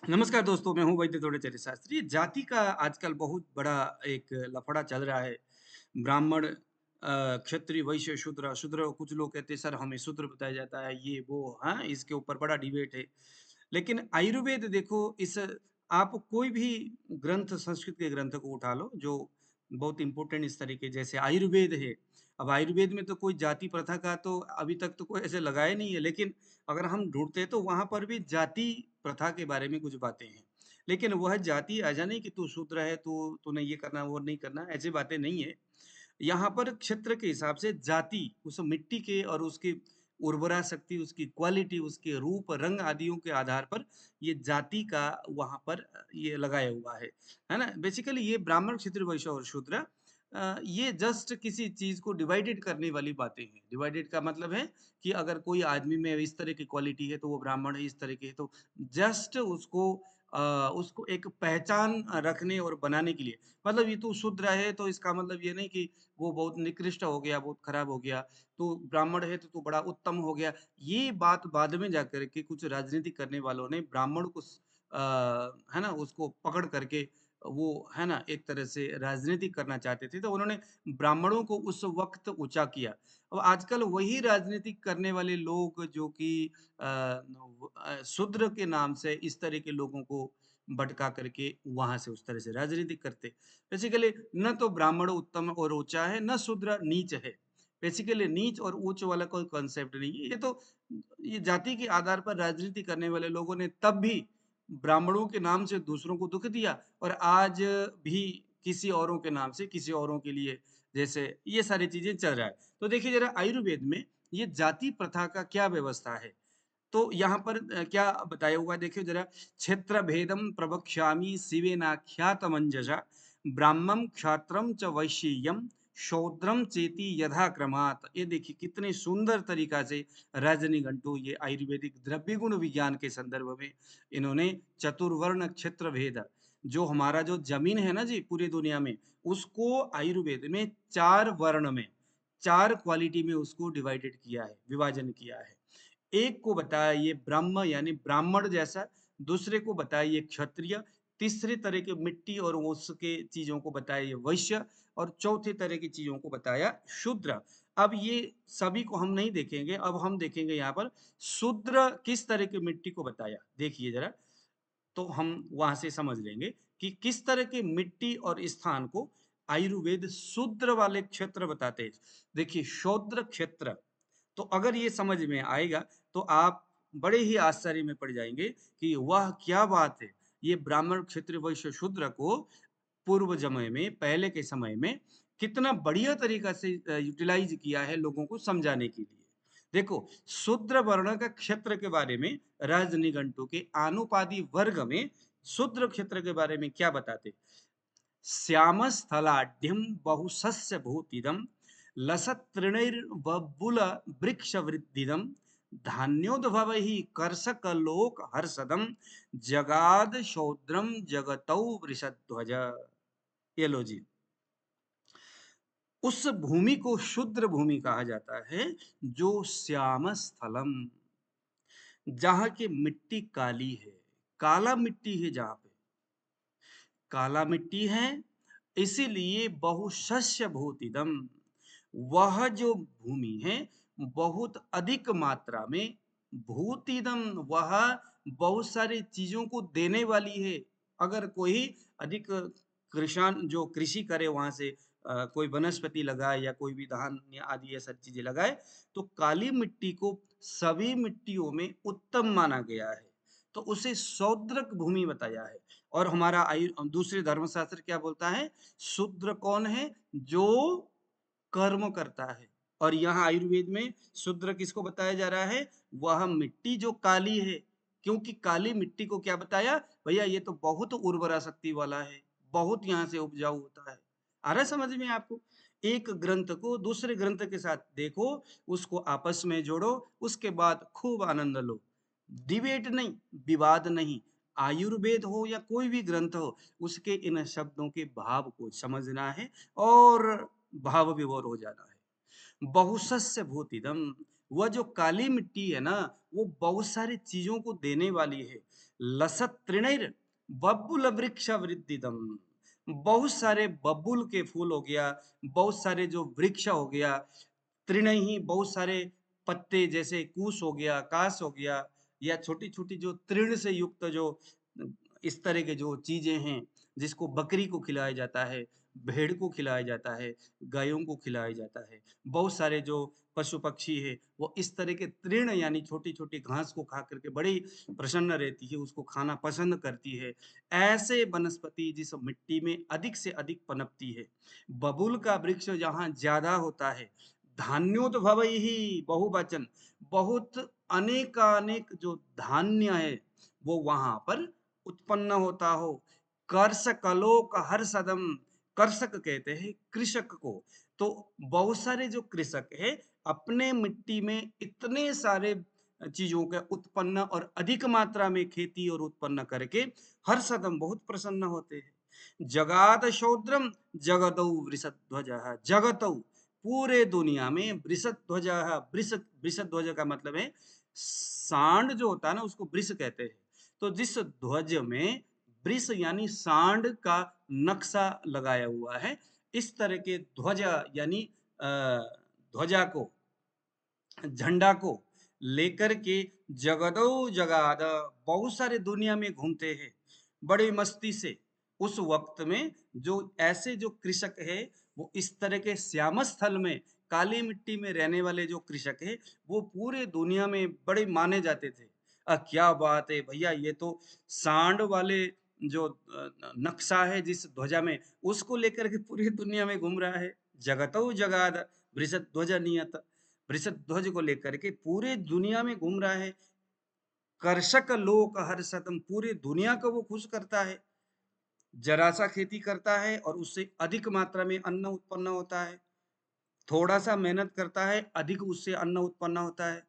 नमस्कार दोस्तों, मैं हूँ वैद्य तोड़ेचर्य शास्त्री। जाति का आजकल बहुत बड़ा एक लफड़ा चल रहा है। ब्राह्मण, क्षत्रिय, वैश्य, शूद्र। शूद्र कुछ लोग कहते हैं सर हमें शूद्र बताया जाता है, ये वो, हाँ, इसके ऊपर बड़ा डिबेट है। लेकिन आयुर्वेद देखो, इस आप कोई भी ग्रंथ, संस्कृत के ग्रंथ को उठा लो जो बहुत इंपॉर्टेंट इस तरीके, जैसे आयुर्वेद है। अब आयुर्वेद में तो कोई जाति प्रथा का तो अभी तक तो कोई ऐसे लगाया नहीं है, लेकिन अगर हम ढूंढते हैं तो वहां पर भी जाति प्रथा के बारे में कुछ बातें हैं। लेकिन वह जाति ऐसा नहीं कि तू शूद्र है, तूने ये करना वो नहीं करना, ऐसी बातें नहीं है। यहाँ पर क्षेत्र के हिसाब से जाति, उस मिट्टी के और उसकी उर्वरा शक्ति, उसकी क्वालिटी, उसके रूप रंग आदियों के आधार पर ये जाति का वहाँ पर ये लगाया हुआ है ना। बेसिकली ये ब्राह्मण, क्षत्रिय, वैश्य और शूद्र, ये जस्ट किसी चीज को डिवाइडेड करने वाली बातें हैं। डिवाइडेड का मतलब है कि अगर कोई आदमी में इस तरह की क्वालिटी है तो वो ब्राह्मण है, इस तरह की है तो जस्ट उसको एक पहचान रखने और बनाने के लिए, मतलब ये तू शूद्र है तो इसका मतलब ये नहीं कि वो बहुत निकृष्ट हो गया, बहुत खराब हो गया। तू ब्राह्मण है तो तू बड़ा उत्तम हो गया। ये बात बाद में जाकर के कुछ राजनीति करने वालों ने ब्राह्मण को है ना, उसको पकड़ करके वो, है ना, एक तरह से राजनीति करना चाहते थे, तो उन्होंने ब्राह्मणों को उस वक्त ऊंचा किया। अब आजकल वही राजनीति करने वाले लोग जो कि शूद्र के नाम से इस तरह के लोगों को भटका करके वहां से उस तरह से राजनीति करते। बेसिकली न तो ब्राह्मण उत्तम और ऊंचा है, न शूद्र नीच है। बेसिकली नीच और ऊंच वाला कोई कॉन्सेप्ट नहीं है। ये जाति के आधार पर राजनीति करने वाले लोगों ने तब भी ब्राह्मणों के नाम से दूसरों को दुख दिया, और आज भी किसी औरों के नाम से किसी औरों के लिए, जैसे ये सारी चीजें चल रहा है। तो देखिए जरा आयुर्वेद में ये जाति प्रथा का क्या व्यवस्था है। तो यहाँ पर क्या बताया हुआ है, देखिए जरा। क्षेत्र भेदम प्रवक्ष्यामि शिवेनाख्यातमंजसा ब्राह्मम क्षात्रम च वैश्यम शूद्रम चेति यथा क्रमात्। ये देखिए कितने सुंदर तरीका से रजनीगंटू ये आयुर्वेदिक द्रव्य गुण विज्ञान के संदर्भ में इन्होंने चतुर्वर्ण क्षेत्र भेद, जो हमारा जो जमीन है ना जी पूरी दुनिया में, उसको आयुर्वेद में चार वर्ण में, चार क्वालिटी में उसको डिवाइडेड किया है, विभाजन किया है। एक को बताया ये ब्रह्म यानी ब्राह्मण जैसा, दूसरे को बताया ये क्षत्रिय, तीसरे तरह के मिट्टी और उसके चीजों को बताया ये वैश्य, और चौथे तरह की चीजों को बताया शूद्र। अब ये सभी को हम नहीं देखेंगे, अब हम देखेंगे यहाँ पर शूद्र किस तरह की मिट्टी को बताया, देखिए जरा। तो हम वहां से समझ लेंगे कि किस तरह की मिट्टी और स्थान को आयुर्वेद शूद्र वाले क्षेत्र बताते हैं। देखिए शूद्र क्षेत्र, तो अगर ये समझ में आएगा तो आप बड़े ही आश्चर्य में पड़ जाएंगे कि वह क्या बात है। ये ब्राह्मण, क्षत्रिय, वैश्य, शूद्र को पूर्व समय में, पहले के समय में कितना बढ़िया तरीका से यूटिलाइज किया है लोगों को समझाने के लिए। देखो, शूद्र वर्ण का क्षेत्र के बारे में राजनिघंटु के आनुपादी वर्ग में शूद्र क्षेत्र के बारे में क्या बताते। श्याम स्थलाढ़ बहुशस्य भूतिदम लसतृणैर्बबुल वृक्ष वृद्धिदम धान्योद्भव ही कर्षक लोक हर्षदम जगाद शौद्रम जगतौ वृषध्वज। ये लो जी, उस भूमि को शुद्र भूमि कहा जाता है जो श्याम स्थलम, जहां की मिट्टी काली है, काला मिट्टी है, जहां पे काला मिट्टी है, इसीलिए बहुशस्य भूतिदम, वह जो भूमि है बहुत अधिक मात्रा में, भूतिदम, वह बहुत सारी चीजों को देने वाली है। अगर कोई अधिक कृषाण जो कृषि करे, वहां से कोई वनस्पति लगाए या कोई भी धान या आदि ये सब चीजें लगाए, तो काली मिट्टी को सभी मिट्टियों में उत्तम माना गया है, तो उसे शौद्रक भूमि बताया है। और हमारा आयु दूसरे धर्मशास्त्र क्या बोलता है, शूद्र कौन है, जो कर्म करता है। और यहाँ आयुर्वेद में शूद्र किसको बताया जा रहा है, वह मिट्टी जो काली है। क्योंकि काली मिट्टी को क्या बताया, भैया ये तो बहुत उर्वरा शक्ति वाला है, बहुत यहाँ से उपजाऊ होता है। आ रहा है समझ में आपको। एक ग्रंथ को दूसरे ग्रंथ के साथ देखो, उसको आपस में जोड़ो, उसके बाद खूब आनंद लो। डिबेट नहीं, विवाद नहीं। आयुर्वेद हो या कोई भी ग्रंथ हो, उसके इन शब्दों के भाव को समझना है और भाव विभोर हो जाना है। बहुसस्य भूतिदम, वह जो काली मिट्टी है ना, वो बहुत सारी चीजों को देने वाली है। लसत तृणैर बबुल वृक्ष वृद्धिदम, बहुत सारे बबुल के फूल हो गया, बहुत सारे जो वृक्ष हो गया, तृण ही बहुत सारे पत्ते, जैसे कूस हो गया, कास हो गया, या छोटी छोटी जो तृण से युक्त जो इस तरह के जो चीजें हैं, जिसको बकरी को खिलाया जाता है, भेड़ को खिलाया जाता है, गायों को खिलाया जाता है। बहुत सारे जो पशु पक्षी है, वो इस तरह के तृण यानी छोटी छोटी घास को खा करके बड़ी प्रसन्न रहती है, उसको खाना पसंद करती है। ऐसे वनस्पति जिस मिट्टी में अधिक से अधिक पनपती है, बबूल का वृक्ष जहाँ ज्यादा होता है, धान्योद्भव ही बहुवचन, बहुत अनेकानेक जो धान्य है वो वहां पर उत्पन्न होता हो। कर्षकलोक हर्षदम, कर्षक कहते हैं कृषक को। तो बहुत सारे जो कृषक है, अपने मिट्टी में इतने सारे चीजों के उत्पन्न और अधिक मात्रा में खेती और उत्पन्न करके हर्षदम बहुत प्रसन्न होते हैं। जगात शौद्रम जगतौ वृषध्वज, जगतौ पूरे दुनिया में वृषध्वज, वृषध्वज का मतलब है सांड जो होता है ना, उसको वृष कहते हैं। तो जिस ध्वज में वृष यानी सांड का नक्शा लगाया हुआ है, इस तरह के ध्वजा यानी ध्वजा को, झंडा को लेकर के जगदो जगाद, बहुत सारे दुनिया में घूमते हैं बड़ी मस्ती से। उस वक्त में जो ऐसे जो कृषक है, वो इस तरह के श्याम स्थल में काली मिट्टी में रहने वाले जो कृषक है, वो पूरे दुनिया में बड़े माने जाते थे। क्या बात है भैया, ये तो सांड वाले जो नक्शा है जिस ध्वजा में, उसको लेकर के पूरी दुनिया में घूम रहा है। जगतो जगाद वृषध्वज ध्वज नियत, वृषध्वज को लेकर के पूरे दुनिया में घूम रहा है। कर्षक लोक हर्षतम, पूरी दुनिया को वो खुश करता है। जरा सा खेती करता है और उससे अधिक मात्रा में अन्न उत्पन्न होता है। थोड़ा सा मेहनत करता है, अधिक उससे अन्न उत्पन्न होता है।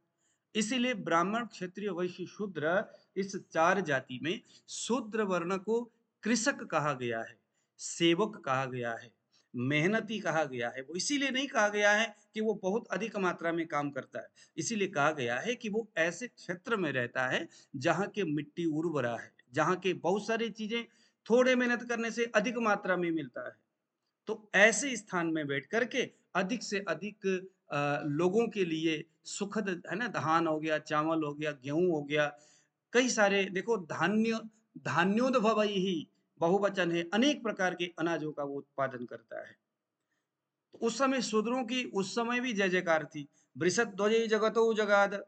इसीलिए ब्राह्मण, क्षत्रिय, वैश्य, शूद्र, इस चार जाति में शूद्र वर्ण को कृषक कहा गया है, सेवक कहा गया है, मेहनती कहा गया है। वो इसीलिए नहीं कहा गया है कि वो बहुत अधिक मात्रा में काम करता है, इसीलिए कहा गया है कि वो ऐसे क्षेत्र में रहता है जहाँ के मिट्टी उर्वरा है, जहाँ के बहुत सारी चीजें थोड़े मेहनत करने से अधिक मात्रा में मिलता है। तो ऐसे स्थान में बैठ करके अधिक से अधिक लोगों के लिए सुखद है ना, धान हो गया, चावल हो गया, गेहूं हो गया, कई सारे देखो धान्य, धान्योद्भव ही बहुवचन है, अनेक प्रकार के अनाजों का वो उत्पादन करता है। तो उस समय शूद्रों की उस समय भी जय जयकार थी। वृषद ध्वज जगतो जगाद।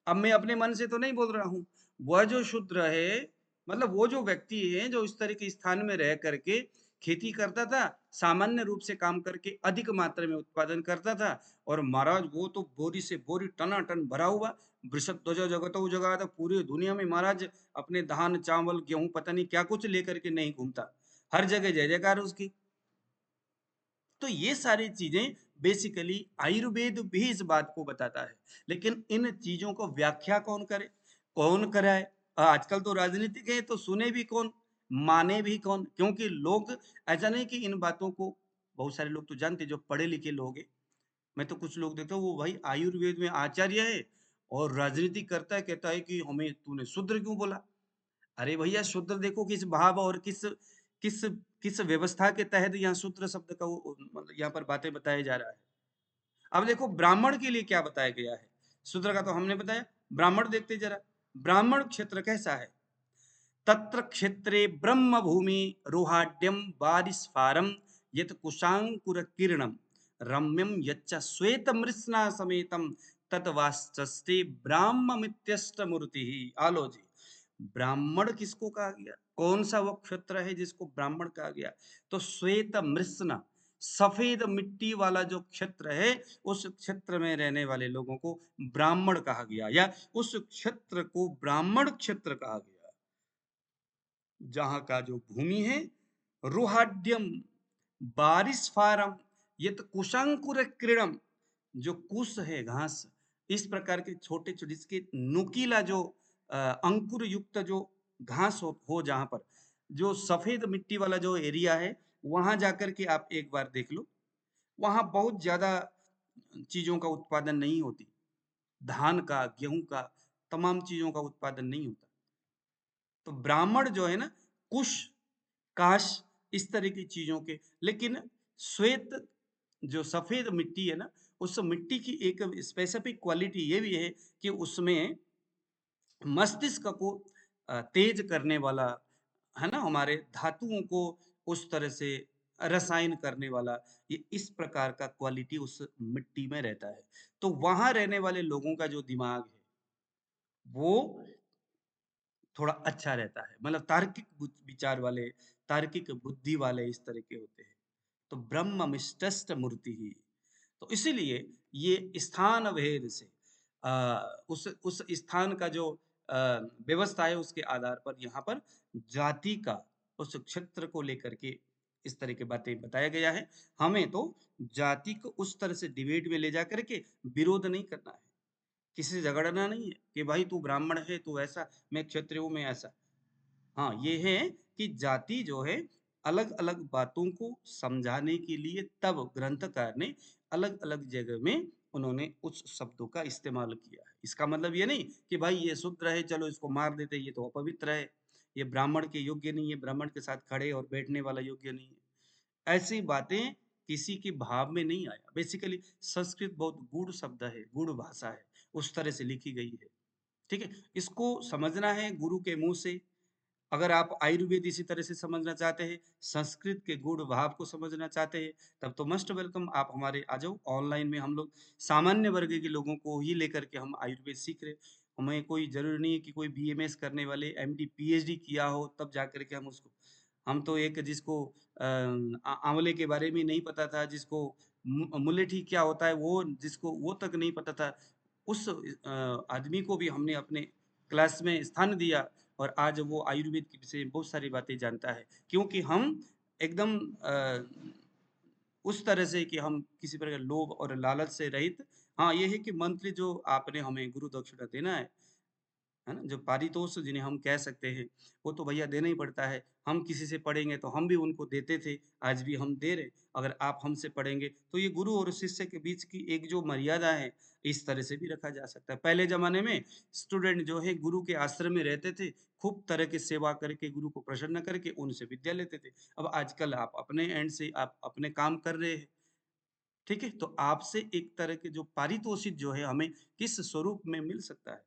अब मैं अपने मन से तो नहीं बोल रहा हूँ, वह जो शूद्र है, मतलब वो जो व्यक्ति है जो इस तरह के स्थान में रह करके खेती करता था, सामान्य रूप से काम करके अधिक मात्रा में उत्पादन करता था, और महाराज वो तो बोरी से बोरी टनाटन भरा हुआ, वृषभ ध्वज जगतो जगाद, पूरी दुनिया में महाराज अपने धान चावल गेहूं पता नहीं क्या कुछ लेकर के नहीं घूमता, हर जगह जय जयकार उसकी। तो ये सारी चीजें बेसिकली आयुर्वेद भी इस बात को बताता है। लेकिन इन चीजों को व्याख्या कौन करे, कौन कराए? आजकल तो राजनीतिक है, तो सुने भी कौन, माने भी कौन? क्योंकि लोग, ऐसा नहीं कि इन बातों को, बहुत सारे लोग तो जानते जो पढ़े लिखे लोग हैं। मैं तो कुछ लोग देखता हूँ, वो भाई आयुर्वेद में आचार्य है और राजनीति करता है, कहता है कि हमें तूने शूद्र क्यों बोला। अरे भैया, शूद्र देखो किस भाव और किस किस व्यवस्था के तहत यहाँ शूद्र शब्द का मतलब यहाँ पर बातें बताया जा रहा है। अब देखो ब्राह्मण के लिए क्या बताया गया है। शूद्र का तो हमने बताया, ब्राह्मण देखते जरा। ब्राह्मण क्षेत्र कैसा है? तत्र क्षेत्रे ब्रह्म भूमि रोहाढ्यम वारिस्फारम यत कुशांकुर किरणम रम्यम यच्च श्वेत मृत्स्ना समेतम तत्वास्ते ब्राह्ममित्यष्ट मूर्ति। आलो जी, ब्राह्मण किसको कहा गया? कौन सा वो क्षेत्र है जिसको ब्राह्मण कहा गया? तो श्वेत मृत्स्ना, सफेद मिट्टी वाला जो क्षेत्र है, उस क्षेत्र में रहने वाले लोगों को ब्राह्मण कहा गया, या उस क्षेत्र को ब्राह्मण क्षेत्र कहा गया। जहां का जो भूमि है, रुहाड्यम, बारिश फारम, ये तो कुशांकुर क्रीड़म, जो कुश है घास, इस प्रकार के छोटे छोटे इसके नुकीला जो अंकुर युक्त जो घास हो जहां पर, जो सफेद मिट्टी वाला जो एरिया है, वहां जाकर के आप एक बार देख लो, वहां बहुत ज्यादा चीजों का उत्पादन नहीं होती। धान का, गेहूँ का, तमाम चीज़ों का उत्पादन नहीं होता। तो ब्राह्मण जो है ना, कुश, काश, इस तरह की चीज़ों के, लेकिन श्वेत जो सफ़ेद मिट्टी है ना, उस मिट्टी की एक स्पेसिफिक क्वालिटी ये भी है कि उसमें मस्तिष्क को तेज करने वाला, है ना? हमारे धातुओं को उस तरह से रसायन करने वाला, ये इस प्रकार का क्वालिटी उस मिट्टी में रहता है। तो वहाँ रहने वाले लोगों का जो दिमाग है, वो थोड़ा अच्छा रहता है। मतलब तार्किक विचार वाले, तार्किक बुद्धि वाले इस तरह के होते हैं। तो ब्रह्ममिष्टस्त मूर्ति ही। तो इसीलिए ये स्थान भेद से उस स्थान का जो व्यवस्था है उसके आधार पर यहाँ पर जाति का, उस क्षेत्र को लेकर के इस तरह की बातें बताया गया है। हमें तो जाति को उस तरह से डिबेट में ले जा करके विरोध नहीं करना है, किसी से झगड़ना नहीं है कि भाई तू ब्राह्मण है तू ऐसा, मैं क्षत्रिय हूँ मैं ऐसा। हाँ, ये है कि जाति जो है अलग-अलग बातों को समझाने के लिए तब ग्रंथकार ने अलग-अलग जगह में उन्होंने उस शब्दों का इस्तेमाल किया है। इसका मतलब ये नहीं कि भाई ये शूद्र है चलो इसको मार देते, ये तो अपवित्र है, ये ब्राह्मण के योग्य नहीं है, ब्राह्मण के साथ खड़े और बैठने वाला योग्य नहीं है। ऐसी बातें किसी के भाव में नहीं आया। बेसिकली संस्कृत बहुत गूढ़ शब्द है, गूढ़ भाषा है, उस तरह से लिखी गई है। ठीक है? इसको समझना है गुरु के मुँह से। अगर आप आयुर्वेद इसी तरह से समझना चाहते हैं, संस्कृत के गूढ़ भाव को समझना चाहते हैं, तब तो मस्ट वेलकम आप हमारे आ जाओ। ऑनलाइन में हम लोग सामान्य वर्ग के लोगों को ही लेकर के हम आयुर्वेद सीख रहे हैं। हमें कोई ज़रूरी नहीं है कि कोई बीएमएस करने वाले, एमडी, पीएचडी किया हो तब जा कर के हम उसको, हम तो एक जिसको आँवले के बारे में नहीं पता था, जिसको मुलेठी क्या होता है वो जिसको वो तक नहीं पता था, उस आदमी को भी हमने अपने क्लास में स्थान दिया और आज वो आयुर्वेद के विषय में बहुत सारी बातें जानता है। क्योंकि हम एकदम उस तरह से कि हम किसी प्रकार लोभ और लालच से रहित, हाँ, ये है कि मंथली जो आपने हमें गुरु दक्षिणा देना है ना? जो पारितोष जिन्हें हम कह सकते हैं, वो तो भैया देना ही पड़ता है। हम किसी से पढ़ेंगे तो हम भी उनको देते थे, आज भी हम दे रहे हैं। अगर आप हमसे पढ़ेंगे, तो ये गुरु और शिष्य के बीच की एक जो मर्यादा है, इस तरह से भी रखा जा सकता है। पहले ज़माने में स्टूडेंट जो है गुरु के आश्रम में रहते थे, खूब तरह की सेवा करके, गुरु को प्रसन्न करके उनसे विद्या लेते थे। अब आजकल आप अपने एंड से आप अपने काम कर रहे हैं, ठीक है? तो आपसे एक तरह के जो पारितोषिक जो है हमें किस स्वरूप में मिल सकता है?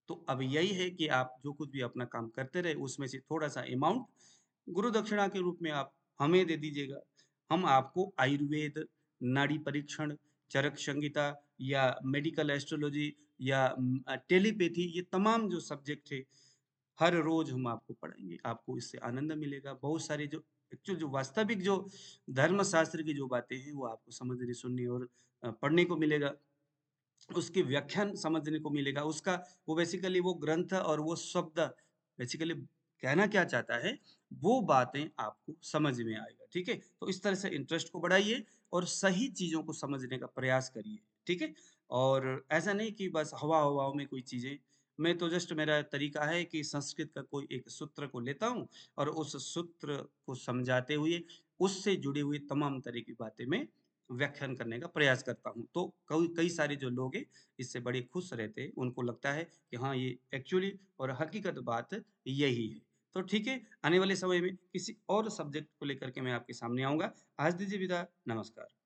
तो अब यही है कि आप जो कुछ भी अपना काम करते रहे उसमें से थोड़ा-सा अमाउंट गुरु दक्षिणा के रूप में आप हमें दे दीजिएगा। हम आपको आयुर्वेद, नाड़ी परीक्षण, चरक संहिता या मेडिकल एस्ट्रोलॉजी या टेलीपैथी, ये तमाम जो सब्जेक्ट है, हर रोज़ हम आपको पढ़ाएँगे। आपको इससे आनंद मिलेगा। बहुत सारी जो एक्चुअल जो वास्तविक जो धर्मशास्त्र की जो बातें हैं वो आपको समझने, सुनने और पढ़ने को मिलेगा। उसकी व्याख्यान समझने को मिलेगा। उसका वो बेसिकली वो ग्रंथ और वो शब्द बेसिकली कहना क्या चाहता है, वो बातें आपको समझ में आएगा, ठीक है? तो इस तरह से इंटरेस्ट को बढ़ाइए और सही चीज़ों को समझने का प्रयास करिए, ठीक है? और ऐसा नहीं कि बस हवा-हवाओं में कोई चीज़ें, मैं तो जस्ट मेरा तरीका है कि संस्कृत का कोई एक सूत्र को लेता हूँ और उस सूत्र को समझाते हुए, उससे जुड़ी हुई तमाम तरह की बातें मैं व्याख्यान करने का प्रयास करता हूँ। तो कई कई सारे जो लोग हैं, इससे बड़े खुश रहते हैं। उनको लगता है कि हाँ, ये एक्चुअली और हकीकत बात यही है। तो ठीक है, आने वाले समय में किसी और सब्जेक्ट को लेकर के मैं आपके सामने आऊँगा। आज दीजिए विदा, नमस्कार।